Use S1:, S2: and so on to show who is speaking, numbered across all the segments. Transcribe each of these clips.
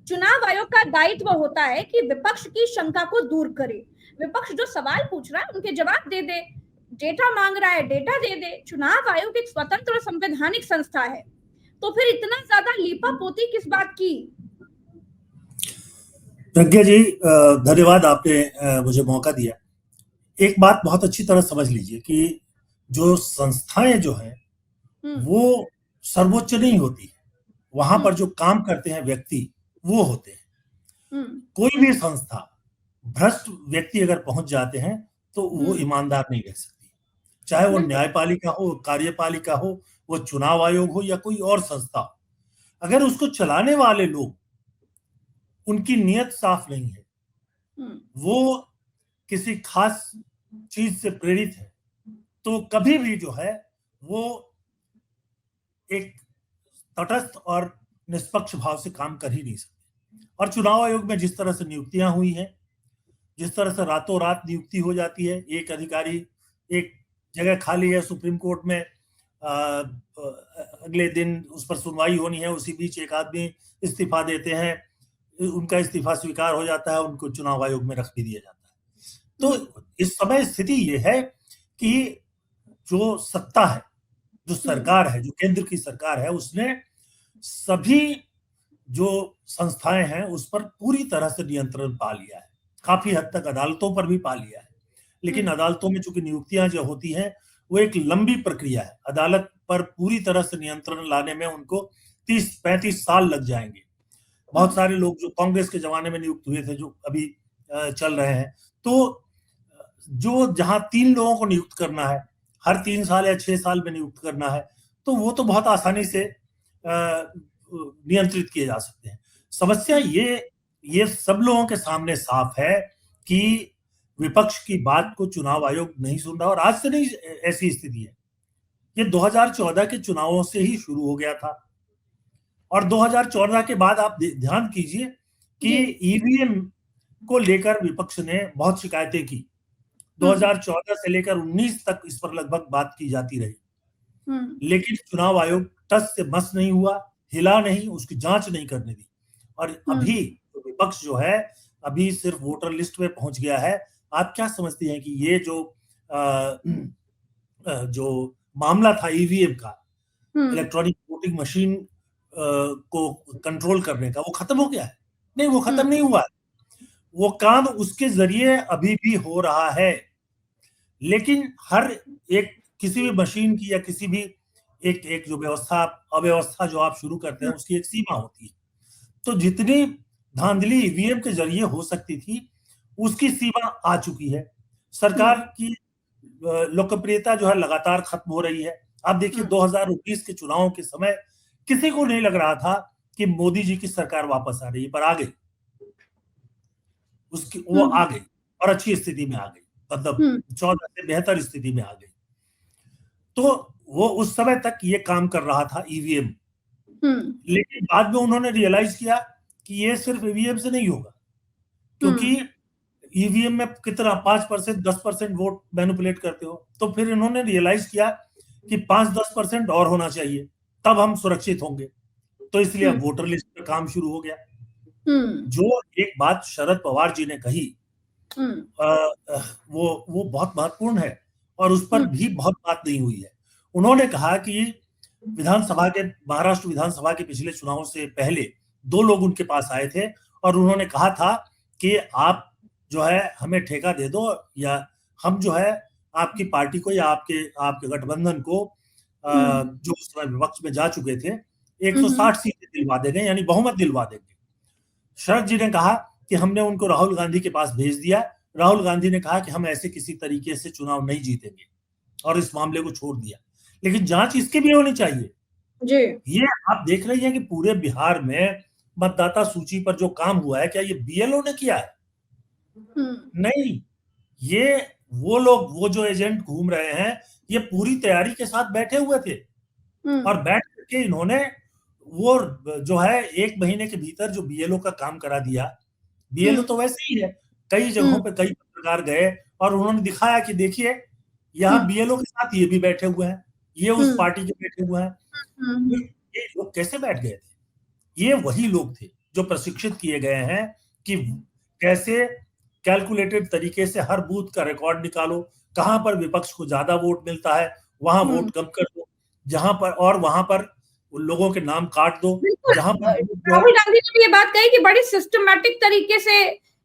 S1: चुनाव आयोग का दायित्व होता है कि विपक्ष की शंका को दूर करे, विपक्ष जो सवाल पूछ रहा है उनके जवाब दे दे, डेटा मांग रहा है डेटा दे दे। चुनाव आयोग एक स्वतंत्र और संवैधानिक संस्था है, तो फिर इतना ज्यादा लीपापोती किस बात की?
S2: प्रज्ञा जी, धन्यवाद, आपने मुझे मौका दिया। एक बात बहुत अच्छी तरह समझ लीजिए कि जो संस्थाएं जो हैं वो सर्वोच्च नहीं होती, वहां पर जो काम करते हैं व्यक्ति वो होते हैं। कोई भी संस्था भ्रष्ट व्यक्ति अगर पहुंच जाते हैं तो वो ईमानदार नहीं रह सकती, चाहे वो न्यायपालिका हो, कार्यपालिका हो, वो चुनाव आयोग हो या कोई और संस्था हो। अगर उसको चलाने वाले लोग, उनकी नीयत साफ नहीं है, वो किसी खास चीज से प्रेरित है, तो कभी भी जो है वो एक तटस्थ और निष्पक्ष भाव से काम कर ही नहीं सकते। और चुनाव आयोग में जिस तरह से नियुक्तियां हुई हैं, जिस तरह से रातों रात नियुक्ति हो जाती है, एक अधिकारी, एक जगह खाली है सुप्रीम कोर्ट में, अगले दिन उस पर सुनवाई होनी है, उसी बीच एक आदमी इस्तीफा देते हैं, उनका इस्तीफा स्वीकार हो जाता है, उनको चुनाव आयोग में रख भी दिया जाता है। तो इस समय स्थिति ये है कि जो सत्ता है, जो सरकार है, जो केंद्र की सरकार है, उसने सभी जो संस्थाएं हैं उस पर पूरी तरह से नियंत्रण पा लिया है, काफी हद तक अदालतों पर भी पा लिया है। लेकिन अदालतों में चूंकि नियुक्तियां जो होती हैं वो एक लंबी प्रक्रिया है, अदालत पर पूरी तरह से नियंत्रण लाने में उनको 30-35 साल लग जाएंगे। बहुत सारे लोग जो कांग्रेस के जमाने में नियुक्त हुए थे, जो अभी चल रहे हैं, तो जो जहां 3 लोगों को नियुक्त करना है, हर 3 साल या 6 साल में नियुक्त करना है, तो वो तो बहुत आसानी से नियंत्रित किए जा सकते हैं। समस्या ये सब लोगों के सामने साफ है कि विपक्ष की बात को चुनाव आयोग नहीं सुन रहा, और आज से नहीं ऐसी स्थिति है, ये 2014 के चुनावों से ही शुरू हो गया था। और 2014 के बाद आप ध्यान कीजिए कि ईवीएम को लेकर विपक्ष ने बहुत शिकायतें की। 2014 से लेकर 19 तक इस पर लगभग बात की जाती रही, लेकिन चुनाव आयोग टस से मस नहीं हुआ, हिला नहीं, उसकी जांच नहीं करने दी। और अभी तो विपक्ष जो है अभी सिर्फ वोटर लिस्ट में पहुंच गया है। आप क्या समझते हैं कि ये जो मामला था ईवीएम का, इलेक्ट्रॉनिक वोटिंग मशीन को कंट्रोल करने का, वो खत्म हो गया है? नहीं, वो खत्म नहीं हुआ है। वो काम उसके जरिए अभी भी हो रहा है, लेकिन हर एक किसी भी मशीन की या किसी भी एक जो अव्यवस्था जो आप शुरू करते हैं उसकी एक सीमा होती है। तो जितनी धांधली ईवीएम के जरिए हो सकती थी उसकी सीमा आ चुकी है। सरकार की लोकप्रियता जो है लगातार खत्म हो रही है। आप देखिए 2019 के चुनावों के समय किसी को नहीं लग रहा था कि मोदी जी की सरकार वापस आ रही है, पर आ गई। वो आ गई और अच्छी स्थिति में आ गई, मतलब 14 से बेहतर स्थिति में आ गई। तो वो उस समय तक ये काम कर रहा था ईवीएम, लेकिन बाद में उन्होंने रियलाइज किया कि ये सिर्फ ईवीएम से नहीं होगा, क्योंकि ईवीएम में कितना 5%, 10% वोट मैनिपुलेट करते हो। तो फिर इन्होंने रियलाइज किया कि 5-10% और होना चाहिए, तब हम सुरक्षित होंगे। तो इसलिए अब वोटर लिस्ट पर काम शुरू हो गया। जो एक बात शरद पवार जी ने कही वो बहुत महत्वपूर्ण है, और उस पर भी बहुत बात नहीं हुई है। उन्होंने कहा कि महाराष्ट्र विधानसभा के पिछले चुनावों से पहले 2 लोग उनके पास आए थे और उन्होंने कहा था कि आप जो है हमें ठेका दे दो, या हम जो है आपकी पार्टी को या आपके गठबंधन को, जो उस समय विपक्ष में जा चुके थे, 160 सीटें दिलवा देंगे, यानी बहुमत दिलवा देंगे। शरद जी ने कहा कि हमने उनको राहुल गांधी के पास भेज दिया। राहुल गांधी ने कहा कि हम ऐसे किसी तरीके से चुनाव नहीं जीतेंगे, और इस मामले को छोड़ दिया। लेकिन जांच इसकी भी होनी चाहिए जी। ये आप देख रही हैं कि पूरे बिहार में मतदाता सूची पर जो काम हुआ है, क्या ये बीएलओ ने किया है? नहीं, ये वो लोग, वो जो एजेंट घूम रहे हैं, ये पूरी तैयारी के साथ बैठे हुए थे, और बैठ करके इन्होंने वो जो है 1 महीने के भीतर जो बीएलओ का काम करा दिया। बीएलओ तो वैसे ही है, कई जगहों पे कई पत्रकार गए और उन्होंने दिखाया कि देखिए यहाँ बीएलओ के साथ ये भी बैठे हुए हैं, ये उस पार्टी के बैठे हुए हैं। ये लोग कैसे बैठ गए थे? ये वही लोग थे जो प्रशिक्षित किए गए हैं कि कैसे कैलकुलेटेड तरीके से हर बूथ का रिकॉर्ड निकालो, कहां पर विपक्ष को ज्यादा वोट मिलता है वहां वोट कम कर दो, जहां पर और वहां पर लोगों के नाम काट दो, जहां पर
S1: राहुल गांधी ने भी ये बात कही कि बड़ी सिस्टमैटिक तरीके से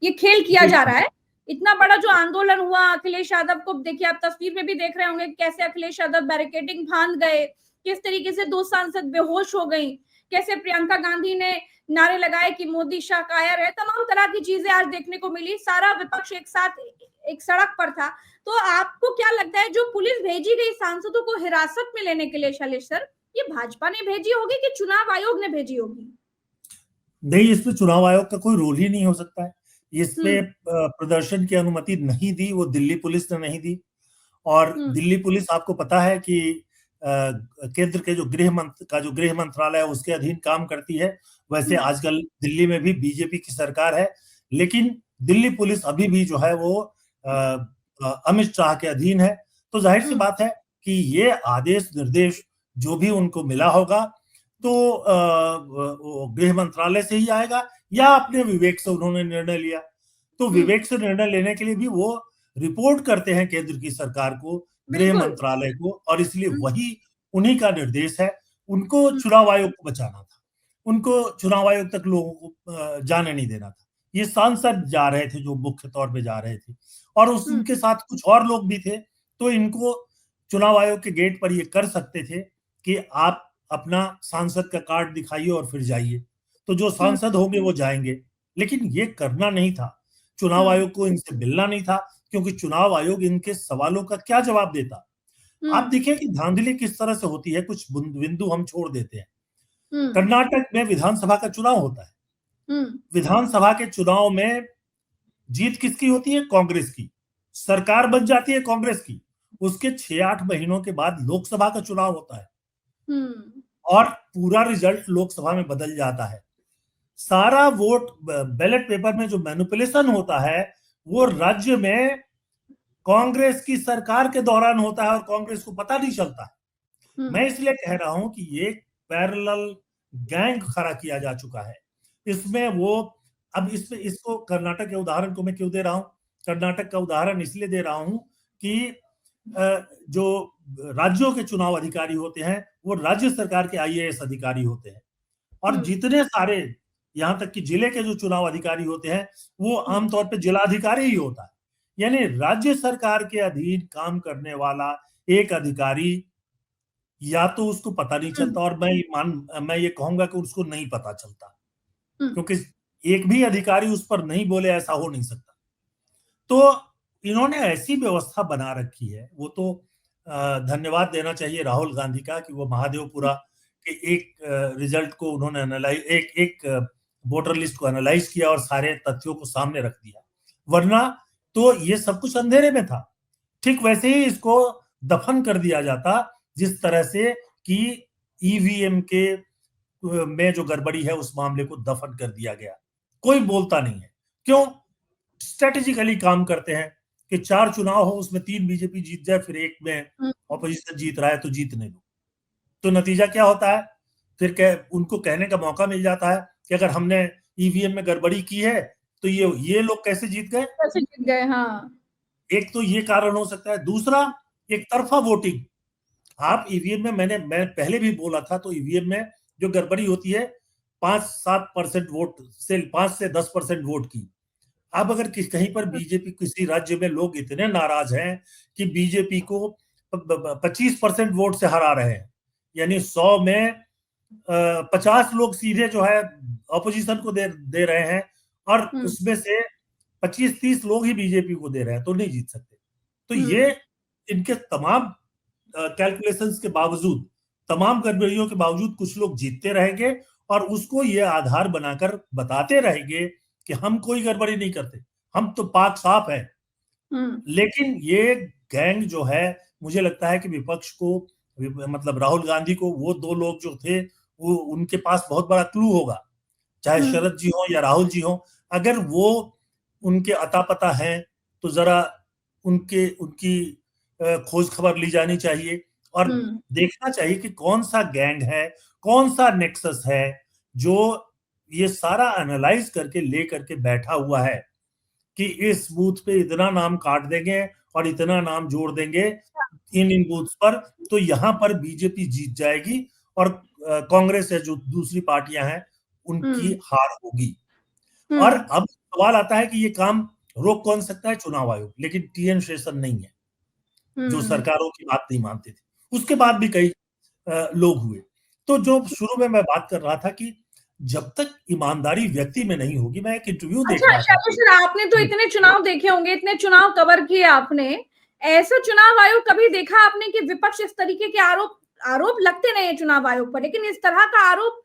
S1: ये खेल किया जा रहा है। इतना बड़ा जो आंदोलन हुआ, अखिलेश यादव को देखिए, आप तस्वीर में भी देख रहे होंगे कैसे अखिलेश यादव बैरिकेडिंग फांद गए, किस तरीके से 2 सांसद बेहोश हो गई, कैसे प्रियंका गांधी ने नारे लगाए कि मोदी शाह कायर है, तमाम तरह की चीजें आज देखने को मिली। सारा विपक्ष एक साथ एक सड़क पर था। तो आपको क्या लगता है जो पुलिस भेजी गई सांसदों को हिरासत में लेने के लिए, शैलेश सर, ये भाजपा ने भेजी होगी कि चुनाव आयोग ने भेजी होगी?
S2: नहीं, इसमें चुनाव आयोग का कोई रोल ही नहीं हो सकता है। इसमें प्रदर्शन की अनुमति नहीं दी, वो दिल्ली पुलिस ने नहीं दी। और दिल्ली पुलिस, आपको पता है कि केंद्र के जो गृह मंत्रालय है उसके अधीन काम करती है। वैसे आजकल दिल्ली में भी बीजेपी की सरकार है, लेकिन दिल्ली पुलिस अभी भी जो है वो अमित शाह के अधीन है। तो जाहिर सी बात है कि ये आदेश निर्देश जो भी उनको मिला होगा तो गृह मंत्रालय से ही आएगा, या अपने विवेक से उन्होंने निर्णय लिया। तो विवेक से निर्णय लेने के लिए भी वो रिपोर्ट करते हैं केंद्र की सरकार को, गृह मंत्रालय को, और इसलिए वही उन्हीं का निर्देश है। उनको चुनाव आयोग को बचाना था, उनको चुनाव आयोग तक लोगों को जाने नहीं देना था। ये सांसद जा रहे थे जो मुख्य तौर पे जा रहे थे, और उनके साथ कुछ और लोग भी थे। तो इनको चुनाव आयोग के गेट पर ये कर सकते थे कि आप अपना सांसद का कार्ड दिखाइए और फिर जाइए। तो जो सांसद होंगे वो जाएंगे, लेकिन ये करना नहीं था। चुनाव आयोग को इनसे मिलना नहीं था, क्योंकि चुनाव आयोग इनके सवालों का क्या जवाब देता। आप देखिए कि धांधली किस तरह से होती है, कुछ बिंदु हम छोड़ देते हैं। कर्नाटक में विधानसभा का चुनाव होता है। विधानसभा के चुनाव में जीत किसकी होती है? कांग्रेस की। सरकार बन जाती है कांग्रेस की। उसके 6-8 महीनों के बाद लोकसभा का चुनाव होता है, और पूरा रिजल्ट लोकसभा में बदल जाता है। सारा वोट बैलेट पेपर में जो मैनिपुलेशन होता है वो राज्य में कांग्रेस की सरकार के दौरान होता है, और कांग्रेस को पता नहीं चलता है। मैं इसलिए कह रहा हूं कि ये पैरेलल गैंग खड़ा किया जा चुका है। इसमें वो अब इसको कर्नाटक के उदाहरण को मैं क्यों दे रहा हूं? कर्नाटक का उदाहरण इसलिए दे रहा हूं कि जो राज्यों के चुनाव अधिकारी होते हैं वो राज्य सरकार के आईएएस अधिकारी होते हैं, और जितने सारे यहाँ तक कि जिले के जो चुनाव अधिकारी होते हैं वो आमतौर पे जिलाधिकारी ही होता है। यानी राज्य सरकार के अधीन काम करने वाला एक अधिकारी, या तो उसको पता नहीं चलता, और मैं ये कहूंगा कि उसको नहीं पता चलता, क्योंकि एक भी अधिकारी उस पर नहीं बोले ऐसा हो नहीं सकता। तो इन्होंने ऐसी व्यवस्था बना रखी है। वो तो धन्यवाद देना चाहिए राहुल गांधी का कि वो महादेवपुरा के एक रिजल्ट को उन्होंने एक वोटर लिस्ट को एनालाइज किया और सारे तथ्यों को सामने रख दिया, वरना तो ये सब कुछ अंधेरे में था। ठीक वैसे ही इसको दफन कर दिया जाता, जिस तरह से कि ईवीएम के में जो गड़बड़ी है उस मामले को दफन कर दिया गया। कोई बोलता नहीं है। क्यों? स्ट्रेटेजिकली काम करते हैं कि 4 चुनाव हो, उसमें 3 बीजेपी जीत जाए, फिर एक में ऑपोजिशन जीत रहा है तो जीतने दो। तो नतीजा क्या होता है? फिर उनको कहने का मौका मिल जाता है कि अगर हमने ईवीएम में गड़बड़ी की है तो ये लोग कैसे जीत गए।
S1: हाँ।
S2: एक तो ये कारण हो सकता है। दूसरा, एक तरफा वोटिंग। आप ईवीएम में, मैं पहले भी बोला था, तो ईवीएम में जो गड़बड़ी होती है 5-7% वोट से 5 से 10% वोट की। अब अगर कहीं पर बीजेपी किसी राज्य में लोग इतने नाराज हैं कि बीजेपी को 25% वोट से हरा रहे हैं, यानी 100 में 50 लोग सीधे जो है ऑपोजिशन को दे रहे हैं, और उसमें से 25-30 लोग ही बीजेपी को दे रहे हैं, तो नहीं जीत सकते। तो ये इनके तमाम कैलकुलेशंस के बावजूद, तमाम गड़बड़ियों के बावजूद कुछ लोग जीतते रहेंगे, और उसको ये आधार बनाकर बताते रहेंगे कि हम कोई गड़बड़ी नहीं करते, हम तो पाक साफ है। लेकिन ये गैंग जो है, मुझे लगता है कि विपक्ष को, मतलब राहुल गांधी को, वो 2 लोग जो थे वो उनके पास बहुत बड़ा क्लू होगा, चाहे शरद जी हो या राहुल जी हो। अगर वो उनके अता पता है तो जरा उनकी खोज खबर ली जानी चाहिए, और देखना चाहिए कि कौन सा गैंग है, कौन सा नेक्सस है जो ये सारा एनालाइज करके ले करके बैठा हुआ है कि इस बूथ पे इतना नाम काट देंगे और इतना नाम जोड़ देंगे इन बूथ पर, तो यहां पर बीजेपी जीत जाएगी और कांग्रेस है जो दूसरी पार्टियां हैं उनकी हार होगी। और अब सवाल आता है कि ये काम रोक कौन सकता है? चुनाव आयोग। लेकिन टीएन शेषन नहीं है जो सरकारों की बात नहीं मानते थे। उसके बाद भी कई लोग हुए। तो जो शुरू में मैं बात कर रहा था कि जब तक ईमानदारी व्यक्ति में नहीं होगी, मैं एक इंटरव्यू देख रहा था।
S1: शालू सर, आपने तो इतने चुनाव देखे होंगे, इतने चुनाव कवर किए आपने, ऐसा चुनाव आयोग कभी देखा आपने कि विपक्ष इस तरीके के आरोप लगते नहीं है चुनाव आयोग पर, लेकिन इस तरह का आरोप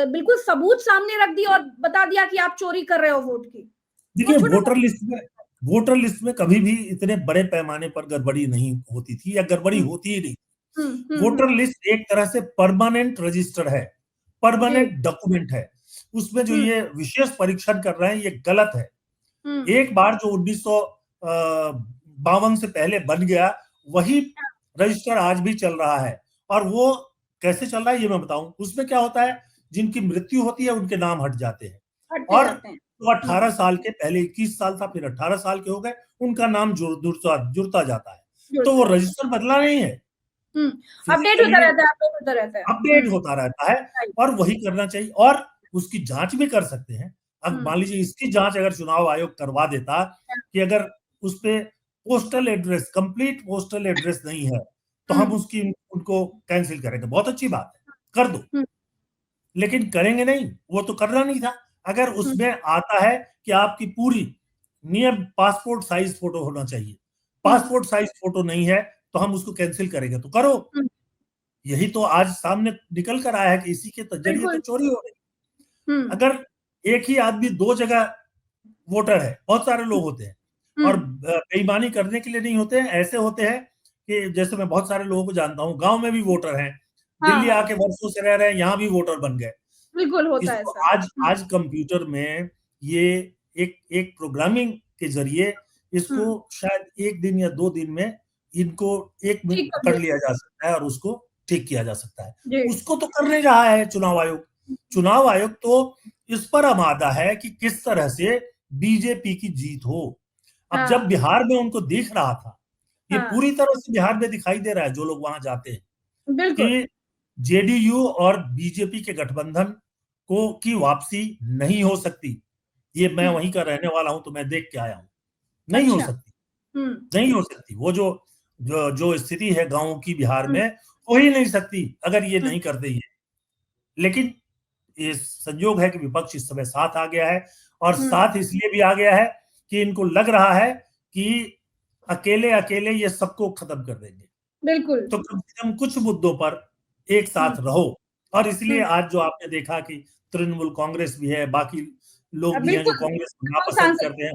S1: बिल्कुल सबूत सामने रख दिया और बता दिया कि आप चोरी कर रहे हो वोट की?
S2: देखिए, वोटर लिस्ट में कभी भी इतने बड़े पैमाने पर गड़बड़ी नहीं होती थी, या गड़बड़ी होती ही नहीं। वोटर लिस्ट एक तरह से परमानेंट रजिस्टर है, परमानेंट डॉक्यूमेंट है। उसमें जो ये विशेष परीक्षण कर रहे हैं ये गलत है। एक बार जो 1952 से पहले बन गया वही रजिस्टर आज भी चल रहा है। और वो कैसे चल रहा है ये मैं बताऊं। उसमें क्या होता है, जिनकी मृत्यु होती है उनके नाम हट जाते हैं, और तो 18 साल के, पहले 21 साल था, फिर 18 साल के हो गए, उनका नाम जुड़ता जाता है। तो वो रजिस्टर बदला नहीं है,
S1: अपडेट
S2: होता रहता है और वही करना चाहिए। और उसकी जांच भी कर सकते हैं। अब मान लीजिए इसकी जांच अगर चुनाव आयोग करवा देता कि अगर उस पे postal address, complete postal address नहीं है, तो हम उनको कैंसिल करेंगे, बहुत अच्छी बात है, कर दो। लेकिन करेंगे नहीं, वो तो करना नहीं था। अगर उसमें आता है कि आपकी पूरी नियम पासपोर्ट साइज फोटो होना चाहिए, पासपोर्ट साइज फोटो नहीं है तो हम उसको कैंसिल करेंगे, तो करो। यही तो आज सामने निकल कर आया है कि इसी के जरिए तो चोरी हो रही। अगर एक ही आदमी दो जगह वोटर है, बहुत सारे लोग होते हैं और बेईमानी करने के लिए नहीं होते हैं, ऐसे होते हैं कि जैसे मैं बहुत सारे लोगों को जानता हूँ, गांव में भी वोटर हैं, दिल्ली आके वर्षों से रह रहे हैं, यहाँ भी वोटर बन गए।
S1: बिल्कुल होता है
S2: सर। आज कंप्यूटर में ये एक प्रोग्रामिंग के जरिए इसको शायद एक दिन या 2 दिन में इनको एक मिनट पकड़ लिया जा सकता है और उसको ठीक किया जा सकता है। उसको तो करने रहा है चुनाव आयोग। चुनाव आयोग तो इस पर आमादा है कि किस तरह से बीजेपी की जीत हो। अब जब बिहार में उनको दिख रहा था, ये पूरी तरह से बिहार में दिखाई दे रहा है जो लोग वहां जाते हैं कि जेडीयू और बीजेपी के गठबंधन को की वापसी नहीं हो सकती। ये मैं वहीं का रहने वाला हूं तो मैं देख के आया हूं, नहीं हो सकती, नहीं हो सकती। वो जो स्थिति है गांवों की बिहार में, हो ही नहीं सकती अगर ये नहीं करते ये। लेकिन ये संयोग है कि विपक्ष इस समय साथ आ गया है, और साथ इसलिए भी आ गया है कि इनको लग रहा है कि अकेले अकेले ये सबको खत्म कर देंगे।
S1: बिल्कुल।
S2: तो कम से कम कुछ मुद्दों पर एक साथ रहो। और इसलिए आज जो आपने देखा कि तृणमूल कांग्रेस भी है, बाकी लोग भी हैं जो कांग्रेस को नापसंद करते हैं,